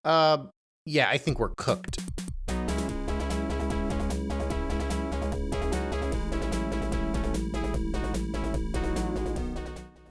Uh, yeah, I think we're cooked.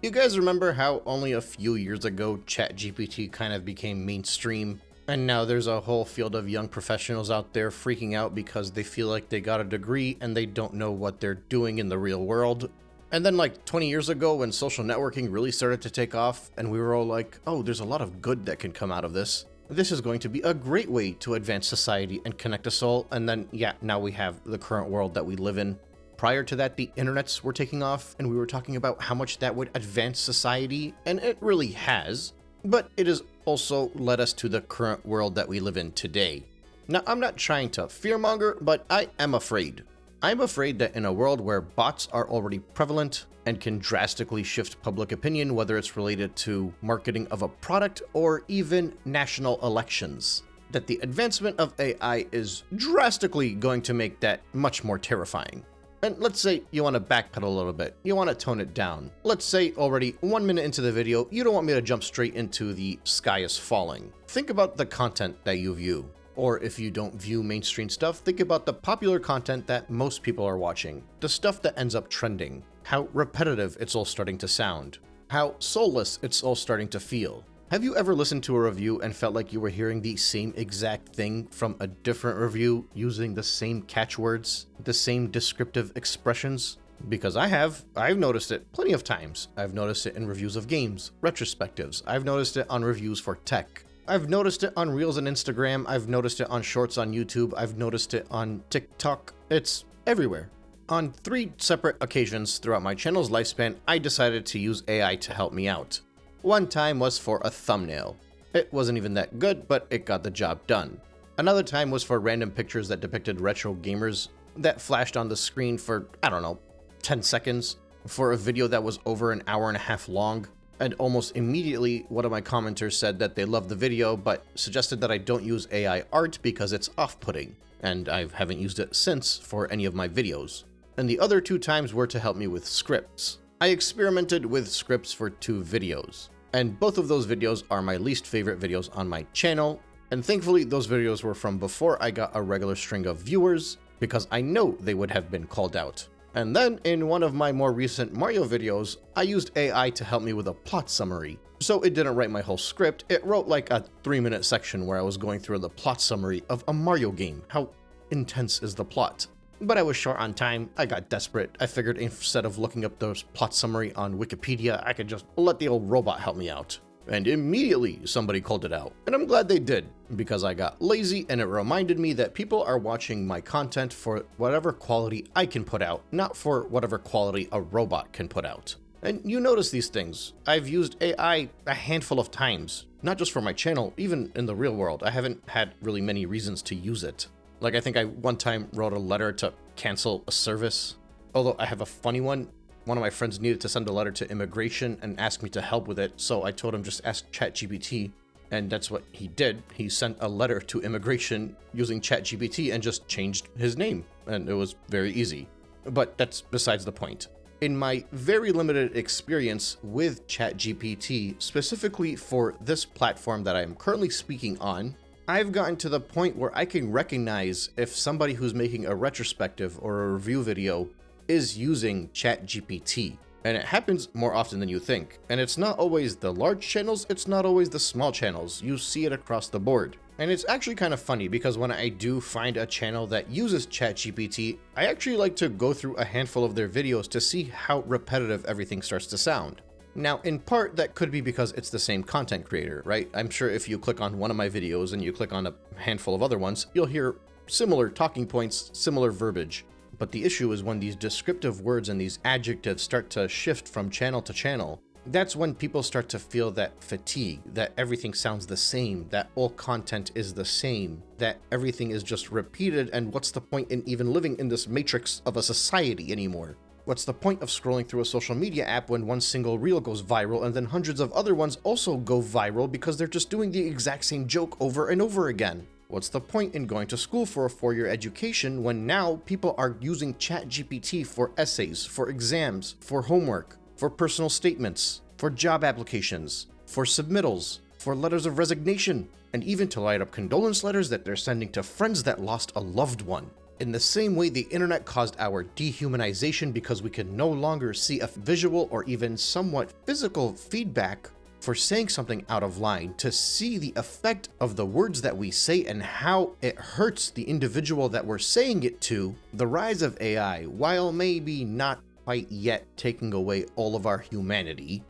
You guys remember how only a few years ago ChatGPT kind of became mainstream? And now there's a whole field of young professionals out there freaking out because they feel like they got a degree and they don't know what they're doing in the real world. And then like 20 years ago when social networking really started to take off and we were all like, oh, there's a lot of good that can come out of this. This is going to be a great way to advance society and connect us all. And then, yeah, now we have the current world that we live in. Prior to that, the internets were taking off, and we were talking about how much that would advance society, and it really has. But it has also led us to the current world that we live in today. Now, I'm not trying to fearmonger, but I am afraid. I'm afraid that in a world where bots are already prevalent and can drastically shift public opinion, whether it's related to marketing of a product or even national elections, that the advancement of AI is drastically going to make that much more terrifying. And let's say you want to backpedal a little bit, you want to tone it down. Let's say already 1 minute into the video, you don't want me to jump straight into the sky is falling. Think about the content that you view. Or if you don't view mainstream stuff, think about the popular content that most people are watching. The stuff that ends up trending. How repetitive it's all starting to sound. How soulless it's all starting to feel. Have you ever listened to a review and felt like you were hearing the same exact thing from a different review using the same catchwords, the same descriptive expressions? Because I have. I've noticed it plenty of times. I've noticed it in reviews of games, retrospectives. I've noticed it on reviews for tech. I've noticed it on Reels on Instagram. I've noticed it on Shorts on YouTube. I've noticed it on TikTok. It's everywhere. On 3 separate occasions throughout my channel's lifespan, I decided to use AI to help me out. One time was for a thumbnail. It wasn't even that good, but it got the job done. Another time was for random pictures that depicted retro gamers that flashed on the screen for, I don't know, 10 seconds, for a video that was over an hour and a half long. And almost immediately, one of my commenters said that they loved the video, but suggested that I don't use AI art because it's off-putting, and I haven't used it since for any of my videos. And the other 2 times were to help me with scripts. I experimented with scripts for 2 videos, and both of those videos are my least favorite videos on my channel, and thankfully those videos were from before I got a regular string of viewers, because I know they would have been called out. And then in one of my more recent Mario videos, I used AI to help me with a plot summary. So it didn't write my whole script, it wrote like a 3-minute section where I was going through the plot summary of a Mario game. How intense is the plot? But I was short on time, I got desperate. I figured instead of looking up the plot summary on Wikipedia, I could just let the old robot help me out. And immediately somebody called it out. And I'm glad they did, because I got lazy and it reminded me that people are watching my content for whatever quality I can put out, not for whatever quality a robot can put out. And you notice these things. I've used AI a handful of times, not just for my channel, even in the real world. I haven't had really many reasons to use it. Like I think I one time wrote a letter to cancel a service. Although I have a funny one. One of my friends needed to send a letter to immigration and ask me to help with it, so I told him just ask ChatGPT, and that's what he did. He sent a letter to immigration using ChatGPT and just changed his name, and it was very easy. But that's besides the point. In my very limited experience with ChatGPT, specifically for this platform that I am currently speaking on, I've gotten to the point where I can recognize if somebody who's making a retrospective or a review video is using ChatGPT. And it happens more often than you think. And it's not always the large channels, it's not always the small channels. You see it across the board. And it's actually kind of funny because when I do find a channel that uses ChatGPT, I actually like to go through a handful of their videos to see how repetitive everything starts to sound. Now, in part, that could be because it's the same content creator, right? I'm sure if you click on one of my videos and you click on a handful of other ones, you'll hear similar talking points, similar verbiage. But the issue is when these descriptive words and these adjectives start to shift from channel to channel, that's when people start to feel that fatigue, that everything sounds the same, that all content is the same, that everything is just repeated, and what's the point in even living in this matrix of a society anymore? What's the point of scrolling through a social media app when one single reel goes viral and then hundreds of other ones also go viral because they're just doing the exact same joke over and over again? What's the point in going to school for a 4-year education when now people are using ChatGPT for essays, for exams, for homework, for personal statements, for job applications, for submittals, for letters of resignation, and even to light up condolence letters that they're sending to friends that lost a loved one. In the same way, the internet caused our dehumanization because we can no longer see a visual or even somewhat physical feedback for saying something out of line, to see the effect of the words that we say and how it hurts the individual that we're saying it to. The rise of AI, while maybe not quite yet taking away all of our humanity,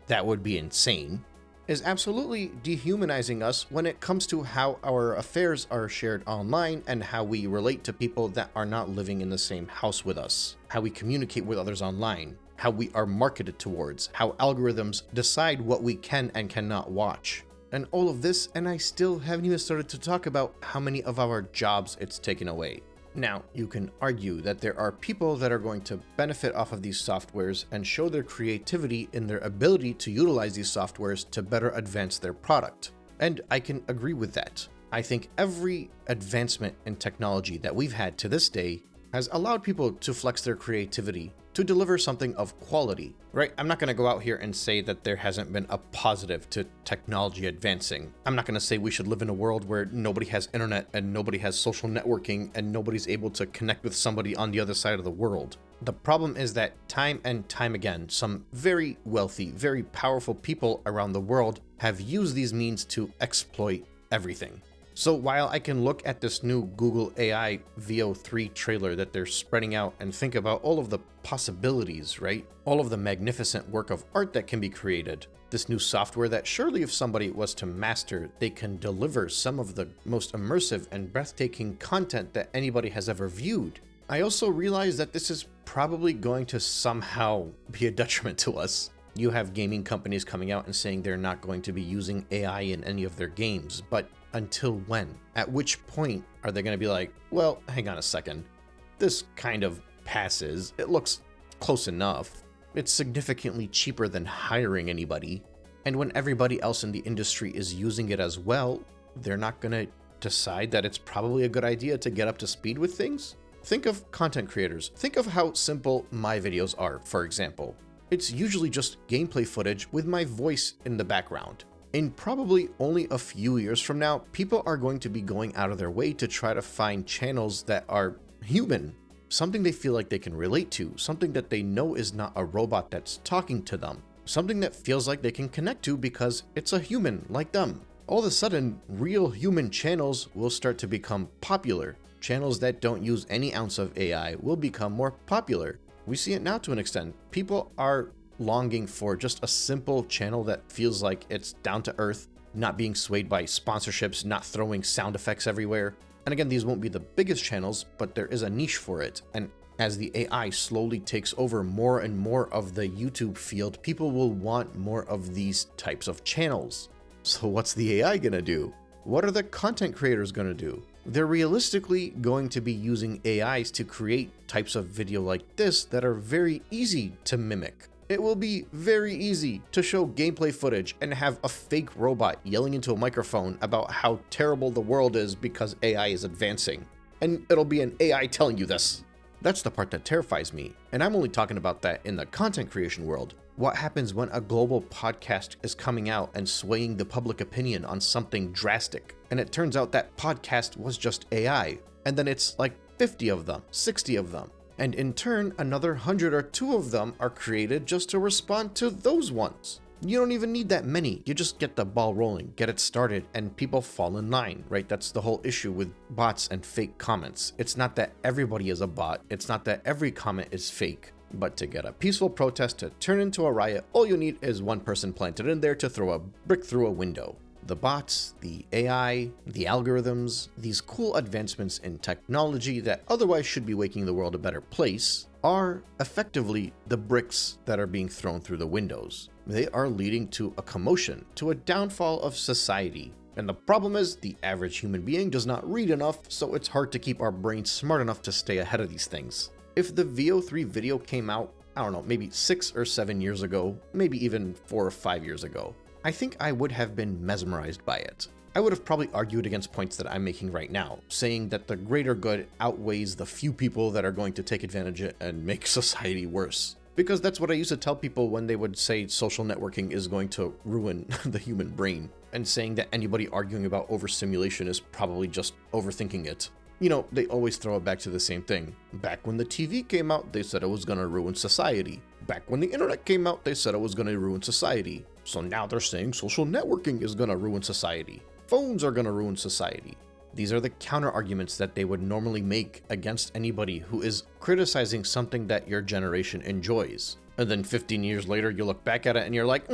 that would be insane, is absolutely dehumanizing us when it comes to how our affairs are shared online and how we relate to people that are not living in the same house with us, how we communicate with others online, how we are marketed towards, how algorithms decide what we can and cannot watch. And all of this, and I still haven't even started to talk about how many of our jobs it's taken away. Now, you can argue that there are people that are going to benefit off of these softwares and show their creativity in their ability to utilize these softwares to better advance their product. And I can agree with that. I think every advancement in technology that we've had to this day has allowed people to flex their creativity to deliver something of quality, right? I'm not going to go out here and say that there hasn't been a positive to technology advancing. I'm not going to say we should live in a world where nobody has internet and nobody has social networking and nobody's able to connect with somebody on the other side of the world. The problem is that time and time again, some very wealthy, very powerful people around the world have used these means to exploit everything. So while I can look at this new Google AI VO3 trailer that they're spreading out and think about all of the possibilities, right? All of the magnificent work of art that can be created. This new software that surely if somebody was to master, they can deliver some of the most immersive and breathtaking content that anybody has ever viewed. I also realize that this is probably going to somehow be a detriment to us. You have gaming companies coming out and saying they're not going to be using AI in any of their games, but until when? At which point are they going to be like, well, hang on a second. This kind of passes. It looks close enough. It's significantly cheaper than hiring anybody. And when everybody else in the industry is using it as well, they're not going to decide that it's probably a good idea to get up to speed with things? Think of content creators. Think of how simple my videos are, for example. It's usually just gameplay footage with my voice in the background. In probably only a few years from now, people are going to be going out of their way to try to find channels that are human, something they feel like they can relate to, something that they know is not a robot that's talking to them, something that feels like they can connect to because it's a human like them. All of a sudden, real human channels will start to become popular. Channels that don't use any ounce of AI will become more popular. We see it now to an extent. People are longing for just a simple channel that feels like it's down to earth, not being swayed by sponsorships, not throwing sound effects everywhere. And again, these won't be the biggest channels, but there is a niche for it. And as the AI slowly takes over more and more of the YouTube field, people will want more of these types of channels. So what's the AI gonna do? What are the content creators gonna do? They're realistically going to be using AIs to create types of video like this that are very easy to mimic. It will be very easy to show gameplay footage and have a fake robot yelling into a microphone about how terrible the world is because AI is advancing. And it'll be an AI telling you this. That's the part that terrifies me. And I'm only talking about that in the content creation world. What happens when a global podcast is coming out and swaying the public opinion on something drastic? And it turns out that podcast was just AI. And then it's like 50 of them, 60 of them. And in turn, another 100 or 2 of them are created just to respond to those ones. You don't even need that many. You just get the ball rolling, get it started, and people fall in line, right? That's the whole issue with bots and fake comments. It's not that everybody is a bot. It's not that every comment is fake. But to get a peaceful protest to turn into a riot, all you need is one person planted in there to throw a brick through a window. The bots, the AI, the algorithms, these cool advancements in technology that otherwise should be making the world a better place, are effectively the bricks that are being thrown through the windows. They are leading to a commotion, to a downfall of society. And the problem is, the average human being does not read enough, so it's hard to keep our brains smart enough to stay ahead of these things. If the VO3 video came out, I don't know, maybe 6 or 7 years ago, maybe even 4 or 5 years ago, I think I would have been mesmerized by it. I would have probably argued against points that I'm making right now, saying that the greater good outweighs the few people that are going to take advantage of it and make society worse. Because that's what I used to tell people when they would say social networking is going to ruin the human brain, and saying that anybody arguing about overstimulation is probably just overthinking it. You know, they always throw it back to the same thing. Back when the TV came out, they said it was going to ruin society. Back when the internet came out, they said it was going to ruin society. So now they're saying social networking is going to ruin society. Phones are going to ruin society. These are the counter arguments that they would normally make against anybody who is criticizing something that your generation enjoys. And then 15 years later, you look back at it and you're like,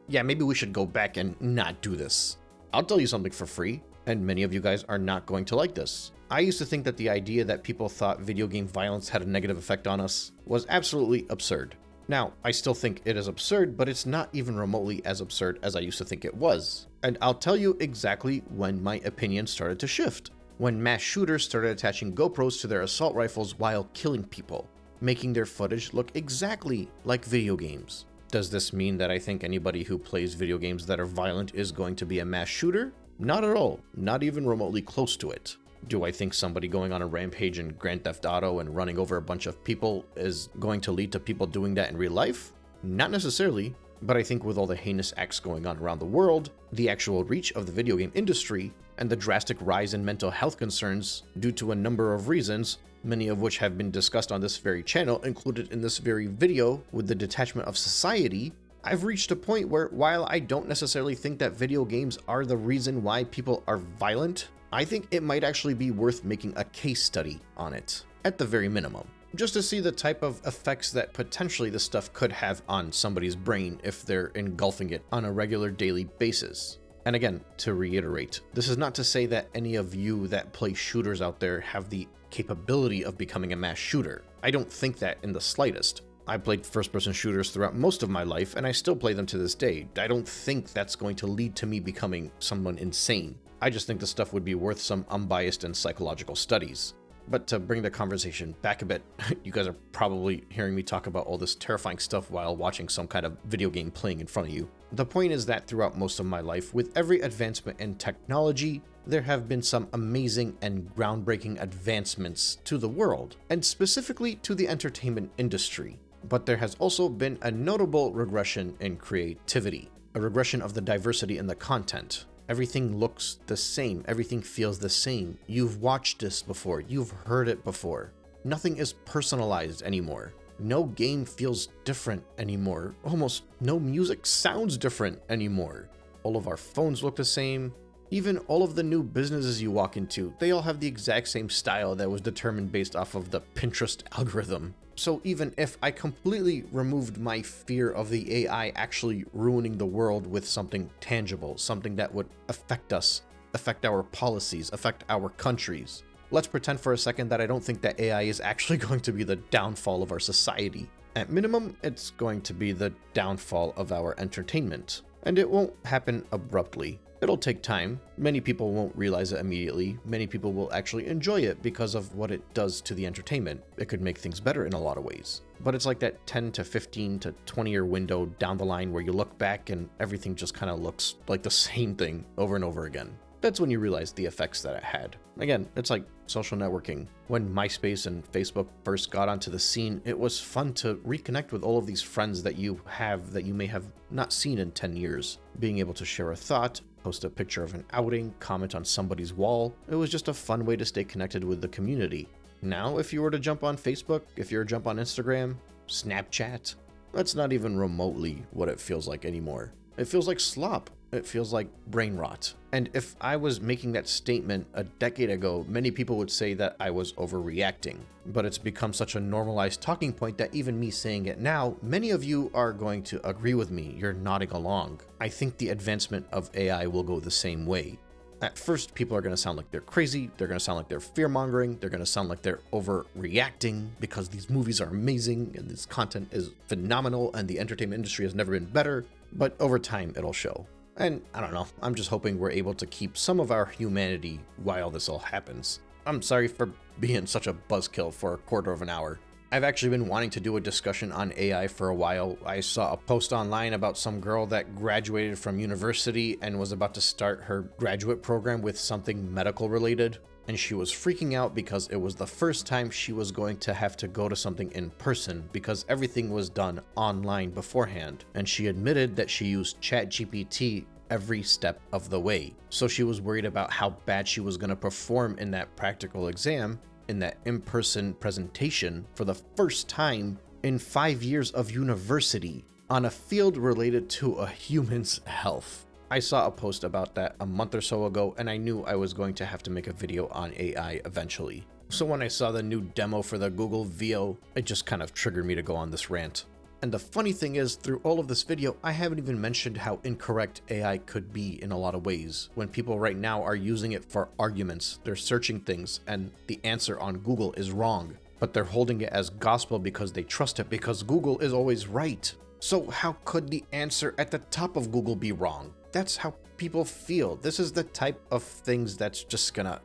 yeah, maybe we should go back and not do this. I'll tell you something for free, and many of you guys are not going to like this. I used to think that the idea that people thought video game violence had a negative effect on us was absolutely absurd. Now, I still think it is absurd, but it's not even remotely as absurd as I used to think it was. And I'll tell you exactly when my opinion started to shift. When mass shooters started attaching GoPros to their assault rifles while killing people, making their footage look exactly like video games. Does this mean that I think anybody who plays video games that are violent is going to be a mass shooter? Not at all, not even remotely close to it. Do I think somebody going on a rampage in Grand Theft Auto and running over a bunch of people is going to lead to people doing that in real life? Not necessarily, but I think with all the heinous acts going on around the world, the actual reach of the video game industry, and the drastic rise in mental health concerns due to a number of reasons, many of which have been discussed on this very channel, included in this very video with the detachment of society, I've reached a point where while I don't necessarily think that video games are the reason why people are violent, I think it might actually be worth making a case study on it, at the very minimum, just to see the type of effects that potentially this stuff could have on somebody's brain if they're engulfing it on a regular daily basis. And again, to reiterate, this is not to say that any of you that play shooters out there have the capability of becoming a mass shooter. I don't think that in the slightest. I played first-person shooters throughout most of my life, and I still play them to this day. I don't think that's going to lead to me becoming someone insane. I just think the stuff would be worth some unbiased and psychological studies. But to bring the conversation back a bit, you guys are probably hearing me talk about all this terrifying stuff while watching some kind of video game playing in front of you. The point is that throughout most of my life, with every advancement in technology, there have been some amazing and groundbreaking advancements to the world, and specifically to the entertainment industry. But there has also been a notable regression in creativity, a regression of the diversity in the content. Everything looks the same, everything feels the same. You've watched this before, you've heard it before. Nothing is personalized anymore. No game feels different anymore. Almost no music sounds different anymore. All of our phones look the same. Even all of the new businesses you walk into, they all have the exact same style that was determined based off of the Pinterest algorithm. So even if I completely removed my fear of the AI actually ruining the world with something tangible, something that would affect us, affect our policies, affect our countries, let's pretend for a second that I don't think that AI is actually going to be the downfall of our society. At minimum, it's going to be the downfall of our entertainment. And it won't happen abruptly. It'll take time. Many people won't realize it immediately. Many people will actually enjoy it because of what it does to the entertainment. It could make things better in a lot of ways. But it's like that 10 to 15 to 20-year window down the line where you look back and everything just kind of looks like the same thing over and over again. That's when you realize the effects that it had. Again, it's like social networking. When MySpace and Facebook first got onto the scene, it was fun to reconnect with all of these friends that you have that you may have not seen in 10 years. Being able to share a thought, post a picture of an outing, comment on somebody's wall. It was just a fun way to stay connected with the community. Now, if you were to jump on Facebook, if you were to jump on Instagram, Snapchat, that's not even remotely what it feels like anymore. It feels like slop. It feels like brain rot. And if I was making that statement a decade ago, many people would say that I was overreacting. But it's become such a normalized talking point that even me saying it now, many of you are going to agree with me. You're nodding along. I think the advancement of AI will go the same way. At first, people are going to sound like they're crazy. They're going to sound like they're fear-mongering. They're going to sound like they're overreacting because these movies are amazing and this content is phenomenal and the entertainment industry has never been better. But over time, it'll show. And I don't know, I'm just hoping we're able to keep some of our humanity while this all happens. I'm sorry for being such a buzzkill for a quarter of an hour. I've actually been wanting to do a discussion on AI for a while. I saw a post online about some girl that graduated from university and was about to start her graduate program with something medical related. And she was freaking out because it was the first time she was going to have to go to something in person because everything was done online beforehand. And she admitted that she used ChatGPT every step of the way. So she was worried about how bad she was going to perform in that practical exam, in that in-person presentation for the first time in 5 years of university on a field related to a human's health. I saw a post about that a month or so ago, and I knew I was going to have to make a video on AI eventually. So when I saw the new demo for the Google VO, it just kind of triggered me to go on this rant. And the funny thing is, through all of this video, I haven't even mentioned how incorrect AI could be in a lot of ways. When people right now are using it for arguments, they're searching things, and the answer on Google is wrong. But they're holding it as gospel because they trust it, because Google is always right. So how could the answer at the top of Google be wrong? That's how people feel. This is the type of things that's just gonna...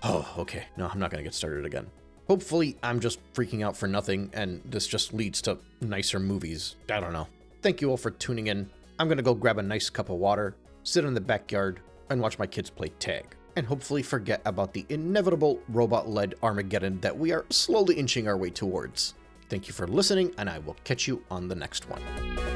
Oh, okay. No, I'm not gonna get started again. Hopefully, I'm just freaking out for nothing, and this just leads to nicer movies. I don't know. Thank you all for tuning in. I'm gonna go grab a nice cup of water, sit in the backyard, and watch my kids play tag. And hopefully forget about the inevitable robot-led Armageddon that we are slowly inching our way towards. Thank you for listening, and I will catch you on the next one.